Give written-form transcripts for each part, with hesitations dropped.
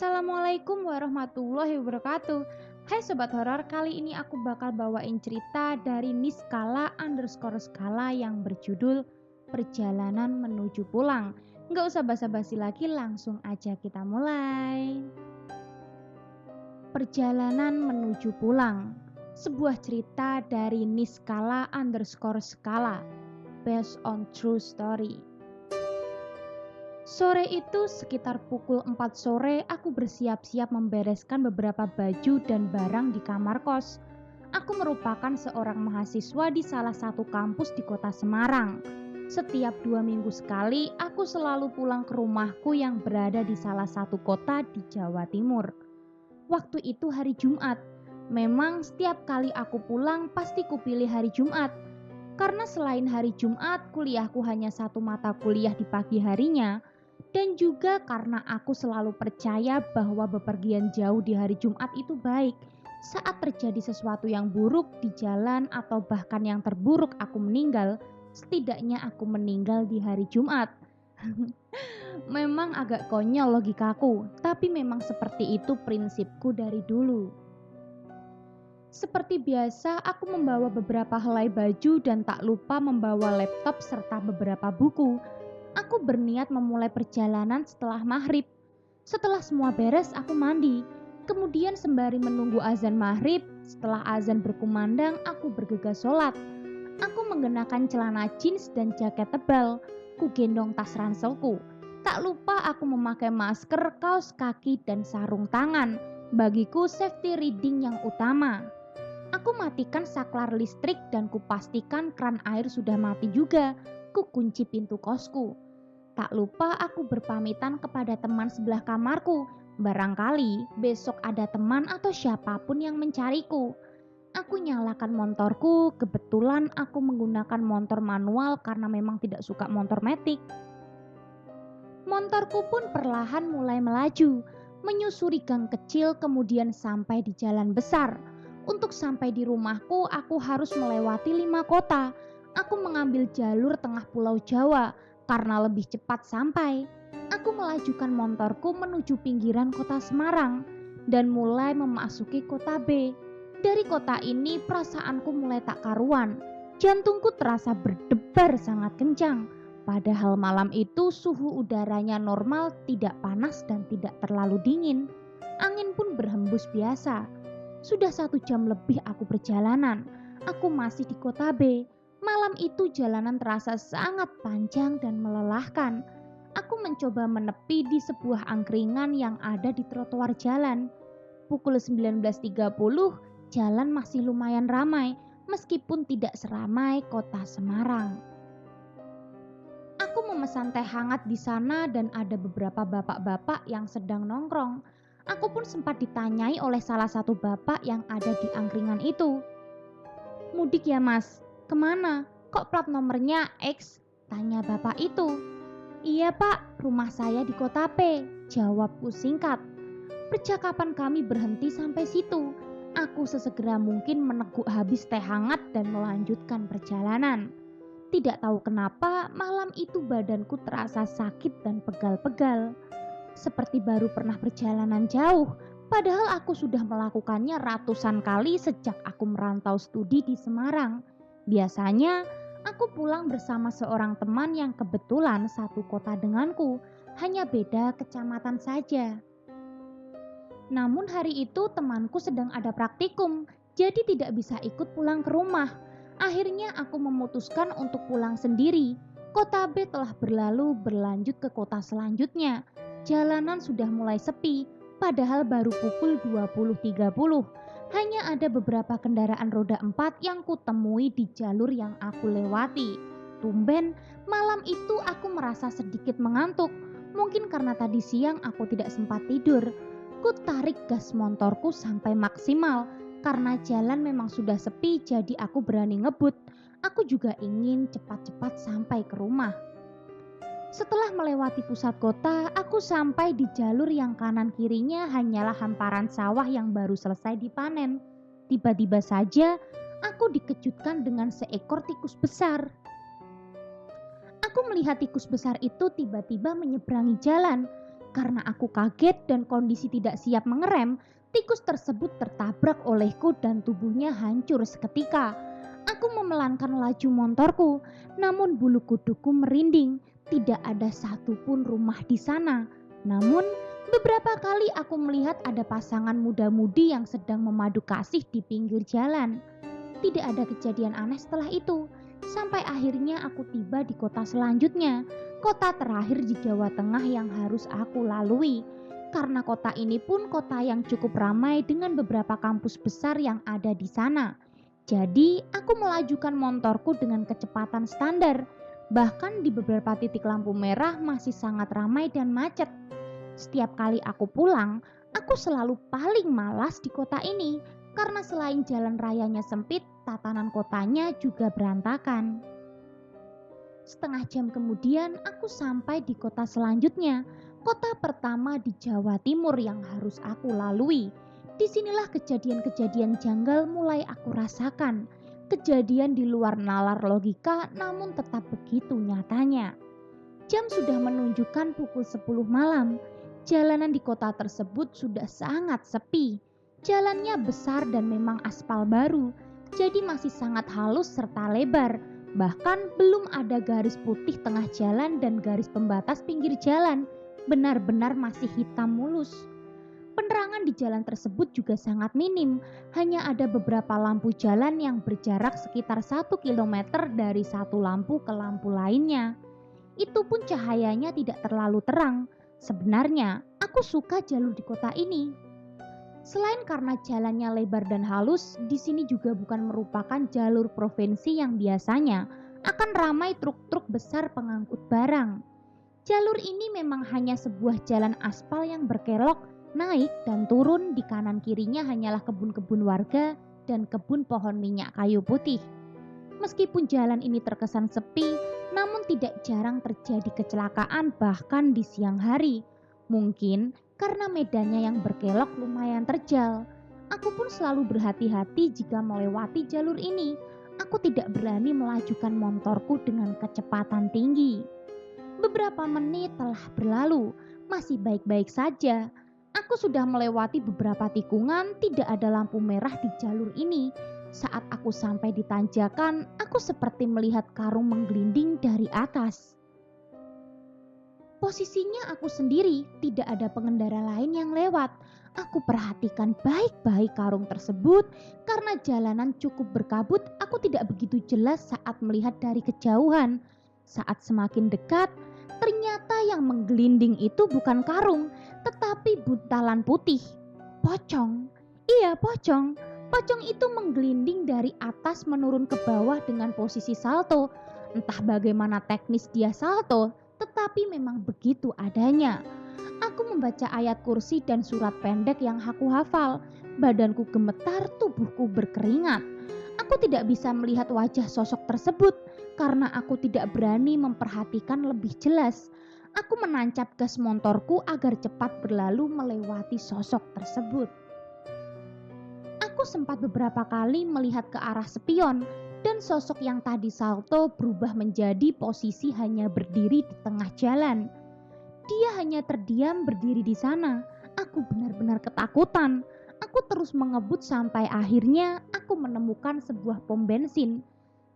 Assalamualaikum warahmatullahi wabarakatuh. Hai sobat horor, kali ini aku bakal bawain cerita dari Niskala_skala yang berjudul Perjalanan Menuju Pulang. Nggak usah basa-basi lagi, langsung aja kita mulai. Perjalanan Menuju Pulang, sebuah cerita dari Niskala_skala based on true story. Sore itu sekitar pukul 4 sore aku bersiap-siap membereskan beberapa baju dan barang di kamar kos. Aku merupakan seorang mahasiswa di salah satu kampus di kota Semarang. Setiap 2 minggu sekali aku selalu pulang ke rumahku yang berada di salah satu kota di Jawa Timur. Waktu itu hari Jumat. Memang setiap kali aku pulang pasti kupilih hari Jumat. Karena selain hari Jumat kuliahku hanya satu mata kuliah di pagi harinya. Dan juga karena aku selalu percaya bahwa bepergian jauh di hari Jumat itu baik. Saat terjadi sesuatu yang buruk di jalan atau bahkan yang terburuk aku meninggal, setidaknya aku meninggal di hari Jumat. Memang agak konyol logikaku, tapi memang seperti itu prinsipku dari dulu. Seperti biasa, aku membawa beberapa helai baju dan tak lupa membawa laptop serta beberapa buku. Aku berniat memulai perjalanan setelah maghrib. Setelah semua beres, aku mandi. Kemudian sembari menunggu azan maghrib, setelah azan berkumandang, aku bergegas sholat. Aku mengenakan celana jeans dan jaket tebal. Ku gendong tas ranselku. Tak lupa aku memakai masker, kaos kaki, dan sarung tangan. Bagiku safety reading yang utama. Aku matikan saklar listrik dan kupastikan keran air sudah mati juga. Ku kunci pintu kosku. Tak lupa aku berpamitan kepada teman sebelah kamarku. Barangkali besok ada teman atau siapapun yang mencariku. Aku nyalakan motorku. Kebetulan aku menggunakan motor manual karena memang tidak suka motor matic. Motorku pun perlahan mulai melaju, menyusuri gang kecil kemudian sampai di jalan besar. Untuk sampai di rumahku, aku harus melewati 5 kota. Aku mengambil jalur tengah Pulau Jawa karena lebih cepat sampai. Aku melajukan motorku menuju pinggiran kota Semarang dan mulai memasuki kota B. Dari kota ini perasaanku mulai tak karuan. Jantungku terasa berdebar sangat kencang. Padahal malam itu suhu udaranya normal, tidak panas dan tidak terlalu dingin. Angin pun berhembus biasa. Sudah 1 jam lebih aku perjalanan. Aku masih di kota B. Malam itu jalanan terasa sangat panjang dan melelahkan. Aku mencoba menepi di sebuah angkringan yang ada di trotoar jalan. Pukul 19.30, jalan masih lumayan ramai meskipun tidak seramai kota Semarang. Aku memesan teh hangat di sana dan ada beberapa bapak-bapak yang sedang nongkrong. Aku pun sempat ditanyai oleh salah satu bapak yang ada di angkringan itu. "Mudik ya mas? Kemana? Kok plat nomornya X?" tanya bapak itu. "Iya pak, rumah saya di kota P," jawabku singkat. Percakapan kami berhenti sampai situ. Aku sesegera mungkin meneguk habis teh hangat dan melanjutkan perjalanan. Tidak tahu kenapa malam itu badanku terasa sakit dan pegal-pegal. Seperti baru pernah perjalanan jauh, padahal aku sudah melakukannya ratusan kali sejak aku merantau studi di Semarang. Biasanya, aku pulang bersama seorang teman yang kebetulan satu kota denganku, hanya beda kecamatan saja. Namun hari itu temanku sedang ada praktikum, jadi tidak bisa ikut pulang ke rumah. Akhirnya aku memutuskan untuk pulang sendiri. Kota B telah berlalu, berlanjut ke kota selanjutnya. Jalanan sudah mulai sepi, padahal baru pukul 20.30. Hanya ada beberapa kendaraan roda 4 yang kutemui di jalur yang aku lewati. Tumben, malam itu aku merasa sedikit mengantuk. Mungkin karena tadi siang aku tidak sempat tidur. Ku tarik gas motorku sampai maksimal. Karena jalan memang sudah sepi, jadi aku berani ngebut. Aku juga ingin cepat-cepat sampai ke rumah. Setelah melewati pusat kota, aku sampai di jalur yang kanan kirinya hanyalah hamparan sawah yang baru selesai dipanen. Tiba-tiba saja, aku dikejutkan dengan seekor tikus besar. Aku melihat tikus besar itu tiba-tiba menyeberangi jalan. Karena aku kaget dan kondisi tidak siap mengerem, tikus tersebut tertabrak olehku dan tubuhnya hancur seketika. Aku memelankan laju motorku, namun bulu kuduku merinding. Tidak ada satupun rumah di sana. Namun, beberapa kali aku melihat ada pasangan muda-mudi yang sedang memadu kasih di pinggir jalan. Tidak ada kejadian aneh setelah itu, sampai akhirnya aku tiba di kota selanjutnya, kota terakhir di Jawa Tengah yang harus aku lalui. Karena kota ini pun kota yang cukup ramai dengan beberapa kampus besar yang ada di sana. Jadi, aku melajukan motorku dengan kecepatan standar. Bahkan di beberapa titik lampu merah masih sangat ramai dan macet. Setiap kali aku pulang, aku selalu paling malas di kota ini. Karena selain jalan rayanya sempit, tatanan kotanya juga berantakan. Setengah jam kemudian aku sampai di kota selanjutnya, kota pertama di Jawa Timur yang harus aku lalui. Disinilah kejadian-kejadian janggal mulai aku rasakan. Kejadian di luar nalar logika namun tetap begitu nyatanya. Jam sudah menunjukkan pukul 10 malam. Jalanan di kota tersebut sudah sangat sepi. Jalannya besar dan memang aspal baru, jadi masih sangat halus serta lebar. Bahkan belum ada garis putih tengah jalan dan garis pembatas pinggir jalan. Benar-benar masih hitam mulus. Penerangan di jalan tersebut juga sangat minim. Hanya ada beberapa lampu jalan yang berjarak sekitar 1 kilometer dari satu lampu ke lampu lainnya. Itu pun cahayanya tidak terlalu terang. Sebenarnya, aku suka jalur di kota ini. Selain karena jalannya lebar dan halus, di sini juga bukan merupakan jalur provinsi yang biasanya akan ramai truk-truk besar pengangkut barang. Jalur ini memang hanya sebuah jalan aspal yang berkelok, naik dan turun. Di kanan kirinya hanyalah kebun-kebun warga dan kebun pohon minyak kayu putih. Meskipun jalan ini terkesan sepi, namun tidak jarang terjadi kecelakaan bahkan di siang hari. Mungkin karena medannya yang berkelok lumayan terjal. Aku pun selalu berhati-hati jika melewati jalur ini. Aku tidak berani melajukan motorku dengan kecepatan tinggi. Beberapa menit telah berlalu, masih baik-baik saja. Aku sudah melewati beberapa tikungan, tidak ada lampu merah di jalur ini. Saat aku sampai di tanjakan, aku seperti melihat karung menggelinding dari atas. Posisinya aku sendiri, tidak ada pengendara lain yang lewat. Aku perhatikan baik-baik karung tersebut, karena jalanan cukup berkabut, aku tidak begitu jelas saat melihat dari kejauhan. Saat semakin dekat, ternyata yang menggelinding itu bukan karung, tetapi buntalan putih. Pocong. Iya, pocong. Pocong itu menggelinding dari atas menurun ke bawah dengan posisi salto. Entah bagaimana teknis dia salto, tetapi memang begitu adanya. Aku membaca ayat kursi dan surat pendek yang aku hafal. Badanku gemetar, tubuhku berkeringat. Aku tidak bisa melihat wajah sosok tersebut karena aku tidak berani memperhatikan lebih jelas. Aku menancap gas motorku agar cepat berlalu melewati sosok tersebut. Aku sempat beberapa kali melihat ke arah spion dan sosok yang tadi salto berubah menjadi posisi hanya berdiri di tengah jalan. Dia hanya terdiam berdiri di sana. Aku benar-benar ketakutan. Aku terus mengebut sampai akhirnya aku menemukan sebuah pom bensin.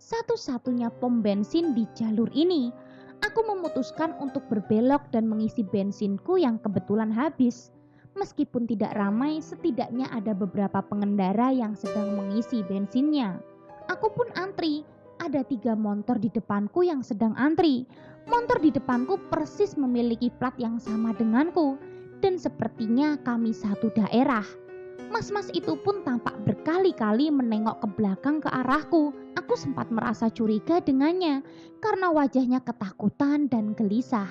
Satu-satunya pom bensin di jalur ini. Aku memutuskan untuk berbelok dan mengisi bensinku yang kebetulan habis. Meskipun tidak ramai, setidaknya ada beberapa pengendara yang sedang mengisi bensinnya. Aku pun antri. Ada 3 motor di depanku yang sedang antri. Motor di depanku persis memiliki plat yang sama denganku. Dan sepertinya kami satu daerah. Mas-mas itu pun tampak berkali-kali menengok ke belakang ke arahku. Aku sempat merasa curiga dengannya karena wajahnya ketakutan dan gelisah.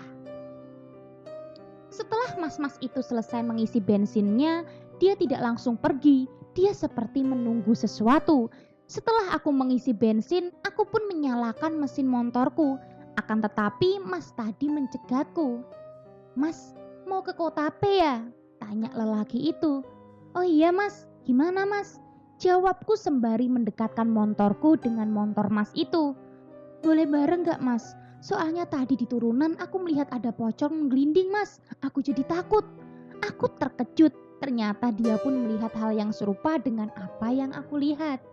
Setelah mas-mas itu selesai mengisi bensinnya, dia tidak langsung pergi. Dia seperti menunggu sesuatu. Setelah aku mengisi bensin, aku pun menyalakan mesin motorku. Akan tetapi mas tadi mencegatku. "Mas, mau ke kota P ya?" tanya lelaki itu. "Oh iya mas, gimana mas?" jawabku sembari mendekatkan motorku dengan motor mas itu. "Boleh bareng gak mas? Soalnya tadi di turunan aku melihat ada pocong menggelinding, Mas. Aku jadi takut. Aku terkejut. Ternyata dia pun melihat hal yang serupa dengan apa yang aku lihat.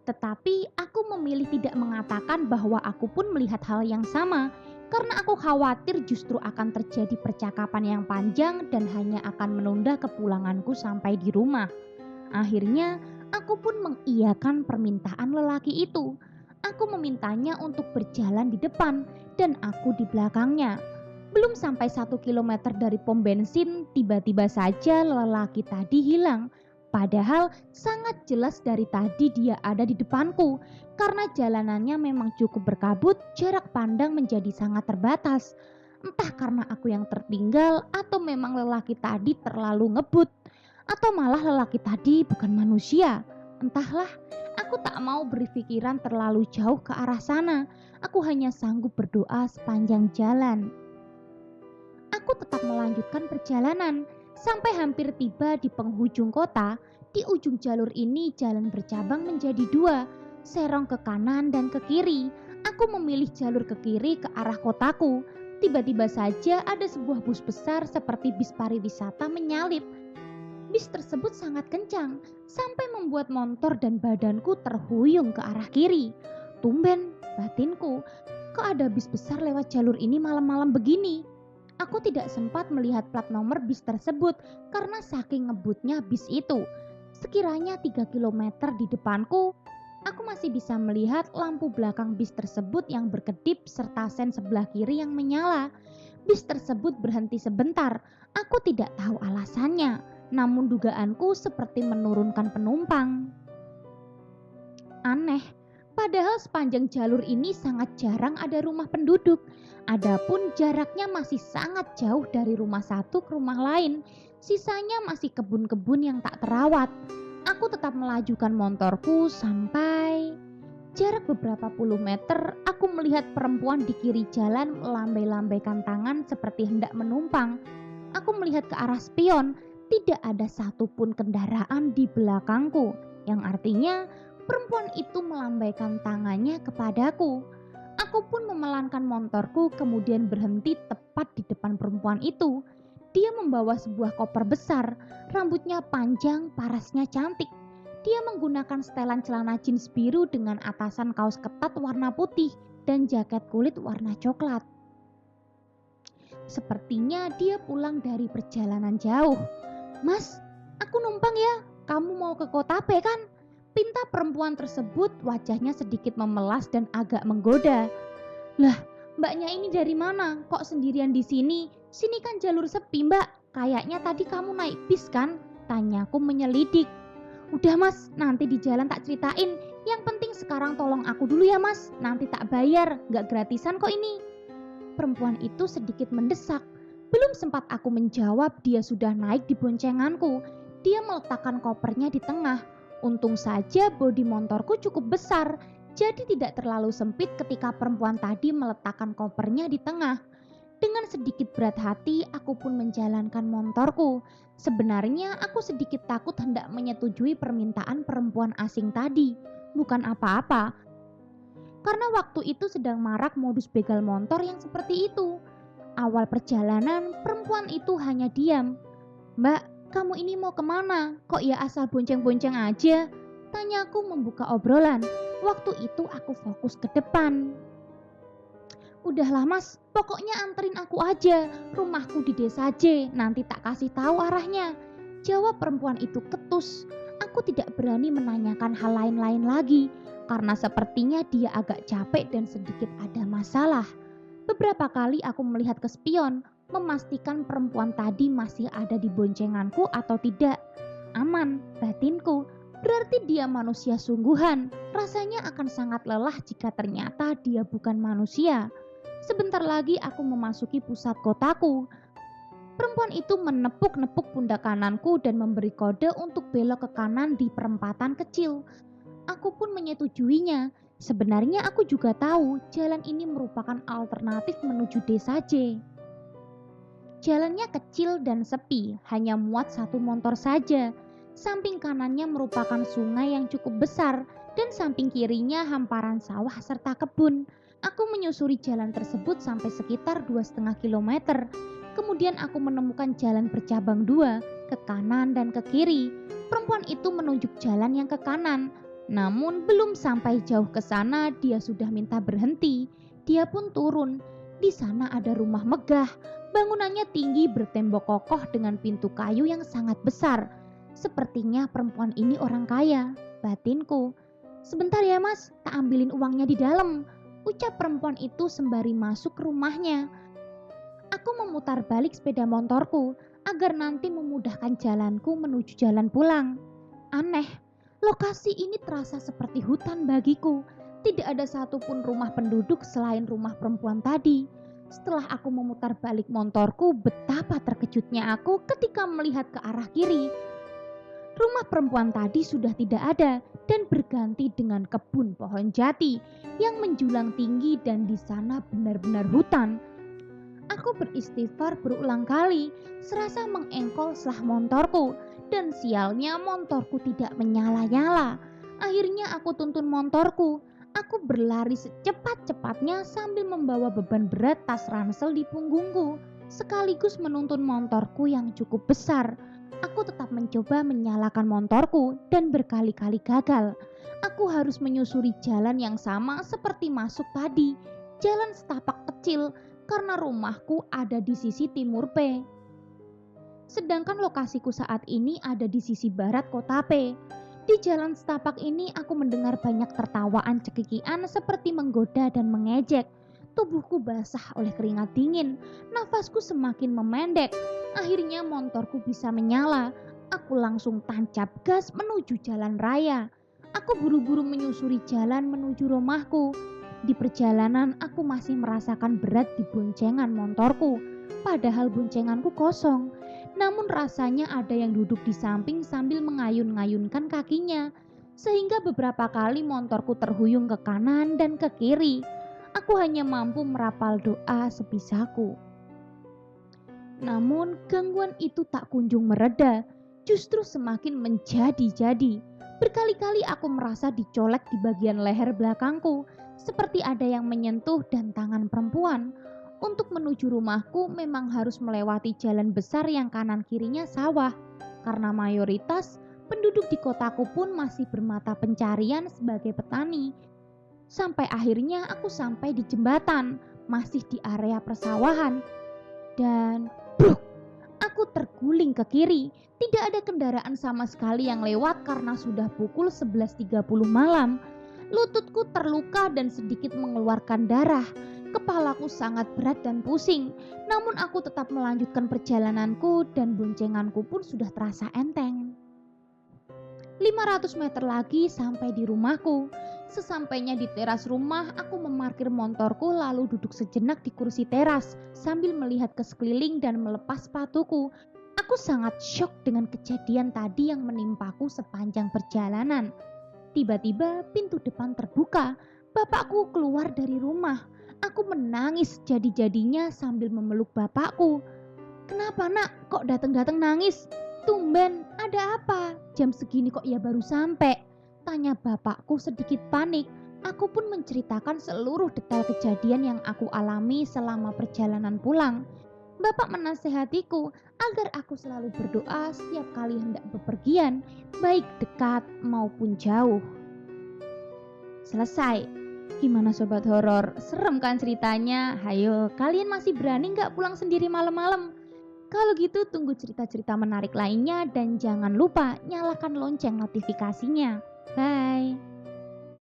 Tetapi aku memilih tidak mengatakan bahwa aku pun melihat hal yang sama, karena aku khawatir justru akan terjadi percakapan yang panjang dan hanya akan menunda kepulanganku sampai di rumah. Akhirnya, aku pun mengiyakan permintaan lelaki itu. Aku memintanya untuk berjalan di depan dan aku di belakangnya. Belum sampai 1 kilometer dari pom bensin, tiba-tiba saja lelaki tadi hilang. Padahal sangat jelas dari tadi dia ada di depanku. Karena jalanannya memang cukup berkabut, jarak pandang menjadi sangat terbatas. Entah karena aku yang tertinggal atau memang lelaki tadi terlalu ngebut. Atau malah lelaki tadi bukan manusia. Entahlah, aku tak mau berpikiran terlalu jauh ke arah sana. Aku hanya sanggup berdoa sepanjang jalan. Aku tetap melanjutkan perjalanan sampai hampir tiba di penghujung kota. Di ujung jalur ini jalan bercabang menjadi dua, serong ke kanan dan ke kiri. Aku memilih jalur ke kiri ke arah kotaku. Tiba-tiba saja ada sebuah bus besar seperti bis pariwisata menyalip. Bis tersebut sangat kencang sampai membuat motor dan badanku terhuyung ke arah kiri. Tumben, batinku, kok ada bis besar lewat jalur ini malam-malam begini? Aku tidak sempat melihat plat nomor bis tersebut karena saking ngebutnya bis itu. Sekiranya 3 kilometer di depanku, aku masih bisa melihat lampu belakang bis tersebut yang berkedip serta sen sebelah kiri yang menyala. Bis tersebut berhenti sebentar. Aku tidak tahu alasannya, namun dugaanku seperti menurunkan penumpang. Aneh, padahal sepanjang jalur ini sangat jarang ada rumah penduduk. Adapun jaraknya masih sangat jauh dari rumah satu ke rumah lain. Sisanya masih kebun-kebun yang tak terawat. Aku tetap melajukan motorku sampai jarak beberapa puluh meter. Aku melihat perempuan di kiri jalan melambai-lambaikan tangan seperti hendak menumpang. Aku melihat ke arah spion. Tidak ada satupun kendaraan di belakangku, yang artinya perempuan itu melambaikan tangannya kepadaku. Aku pun memelankan motorku kemudian berhenti tepat di depan perempuan itu. Dia membawa sebuah koper besar, rambutnya panjang, parasnya cantik. Dia menggunakan setelan celana jeans biru dengan atasan kaos ketat warna putih dan jaket kulit warna coklat. Sepertinya dia pulang dari perjalanan jauh. Mas, aku numpang ya, kamu mau ke kota P kan? Pinta perempuan tersebut, wajahnya sedikit memelas dan agak menggoda. Lah, mbaknya ini dari mana? Kok sendirian di sini? Sini kan jalur sepi, mbak. Kayaknya tadi kamu naik bis kan? Tanyaku menyelidik. Udah mas, nanti di jalan tak ceritain. Yang penting sekarang tolong aku dulu ya mas. Nanti tak bayar, gak gratisan kok ini. Perempuan itu sedikit mendesak. Belum sempat aku menjawab, dia sudah naik di boncenganku. Dia meletakkan kopernya di tengah. Untung saja bodi motorku cukup besar, jadi tidak terlalu sempit ketika perempuan tadi meletakkan kopernya di tengah. Dengan sedikit berat hati, aku pun menjalankan motorku. Sebenarnya aku sedikit takut hendak menyetujui permintaan perempuan asing tadi. Bukan apa-apa, karena waktu itu sedang marak modus begal motor yang seperti itu. Awal perjalanan, perempuan itu hanya diam. Mbak, kamu ini mau kemana? Kok ya asal bonceng-bonceng aja? Tanyaku membuka obrolan. Waktu itu aku fokus ke depan. Udahlah mas, pokoknya anterin aku aja. Rumahku di desa J, nanti tak kasih tahu arahnya. Jawab perempuan itu ketus. Aku tidak berani menanyakan hal lain-lain lagi, karena sepertinya dia agak capek dan sedikit ada masalah. Beberapa kali aku melihat ke spion, memastikan perempuan tadi masih ada di boncenganku atau tidak. Aman, batinku. Berarti dia manusia sungguhan. Rasanya akan sangat lelah jika ternyata dia bukan manusia. Sebentar lagi aku memasuki pusat kotaku. Perempuan itu menepuk-nepuk pundak kananku dan memberi kode untuk belok ke kanan di perempatan kecil. Aku pun menyetujuinya. Sebenarnya aku juga tahu jalan ini merupakan alternatif menuju desa J. Jalannya kecil dan sepi, hanya muat satu motor saja. Samping kanannya merupakan sungai yang cukup besar dan samping kirinya hamparan sawah serta kebun. Aku menyusuri jalan tersebut sampai sekitar 2,5 kilometer. Kemudian aku menemukan jalan bercabang dua, ke kanan dan ke kiri. Perempuan itu menunjuk jalan yang ke kanan. Namun belum sampai jauh ke sana dia sudah minta berhenti. Dia pun turun. Di sana ada rumah megah. Bangunannya tinggi bertembok kokoh dengan pintu kayu yang sangat besar. Sepertinya perempuan ini orang kaya, batinku. Sebentar ya mas, tak ambilin uangnya di dalam, ucap perempuan itu sembari masuk ke rumahnya. Aku memutar balik sepeda motorku agar nanti memudahkan jalanku menuju jalan pulang. Aneh, lokasi ini terasa seperti hutan bagiku. Tidak ada satupun rumah penduduk selain rumah perempuan tadi. Setelah aku memutar balik motorku, betapa terkejutnya aku ketika melihat ke arah kiri. Rumah perempuan tadi sudah tidak ada dan berganti dengan kebun pohon jati yang menjulang tinggi dan di sana benar-benar hutan. Aku beristighfar berulang kali, serasa mengengkol selah motorku, dan sialnya motorku tidak menyala-nyala. Akhirnya aku tuntun motorku. Aku berlari secepat-cepatnya sambil membawa beban berat tas ransel di punggungku, sekaligus menuntun motorku yang cukup besar. Aku tetap mencoba menyalakan motorku dan berkali-kali gagal. Aku harus menyusuri jalan yang sama seperti masuk tadi, jalan setapak kecil, karena rumahku ada di sisi timur P. Sedangkan lokasiku saat ini ada di sisi barat kota P. Di jalan setapak ini aku mendengar banyak tertawaan cekikian seperti menggoda dan mengejek. Tubuhku basah oleh keringat dingin, nafasku semakin memendek. Akhirnya motorku bisa menyala. Aku langsung tancap gas menuju jalan raya. Aku buru-buru menyusuri jalan menuju rumahku. Di perjalanan aku masih merasakan berat di boncengan motorku, padahal boncenganku kosong. Namun rasanya ada yang duduk di samping sambil mengayun-ngayunkan kakinya, sehingga beberapa kali motorku terhuyung ke kanan dan ke kiri. Aku hanya mampu merapal doa sebisaku. Namun gangguan itu tak kunjung mereda, justru semakin menjadi-jadi. Berkali-kali aku merasa dicolek di bagian leher belakangku, seperti ada yang menyentuh dan tangan perempuan. Untuk menuju rumahku memang harus melewati jalan besar yang kanan kirinya sawah, karena mayoritas penduduk di kotaku pun masih bermata pencarian sebagai petani. Sampai akhirnya aku sampai di jembatan, masih di area persawahan. Dan bruk, aku terguling ke kiri. Tidak ada kendaraan sama sekali yang lewat karena sudah pukul 11.30 malam. Lututku terluka dan sedikit mengeluarkan darah. Kepalaku sangat berat dan pusing. Namun aku tetap melanjutkan perjalananku dan boncenganku pun sudah terasa enteng. 500 meter lagi sampai di rumahku. Sesampainya di teras rumah, aku memarkir motorku lalu duduk sejenak di kursi teras sambil melihat ke sekeliling dan melepas sepatuku. Aku sangat syok dengan kejadian tadi yang menimpaku sepanjang perjalanan. Tiba-tiba pintu depan terbuka. Bapakku keluar dari rumah. Aku menangis jadi-jadinya sambil memeluk bapakku. Kenapa nak? Kok datang-datang nangis? Tumben, ada apa? Jam segini kok ya baru sampai? Tanya bapakku sedikit panik. Aku pun menceritakan seluruh detail kejadian yang aku alami selama perjalanan pulang. Bapak menasehatiku agar aku selalu berdoa setiap kali hendak bepergian, baik dekat maupun jauh. Selesai. Gimana sobat horor? Serem kan ceritanya? Hayo, kalian masih berani nggak pulang sendiri malam-malam? Kalau gitu tunggu cerita-cerita menarik lainnya dan jangan lupa nyalakan lonceng notifikasinya. Bye.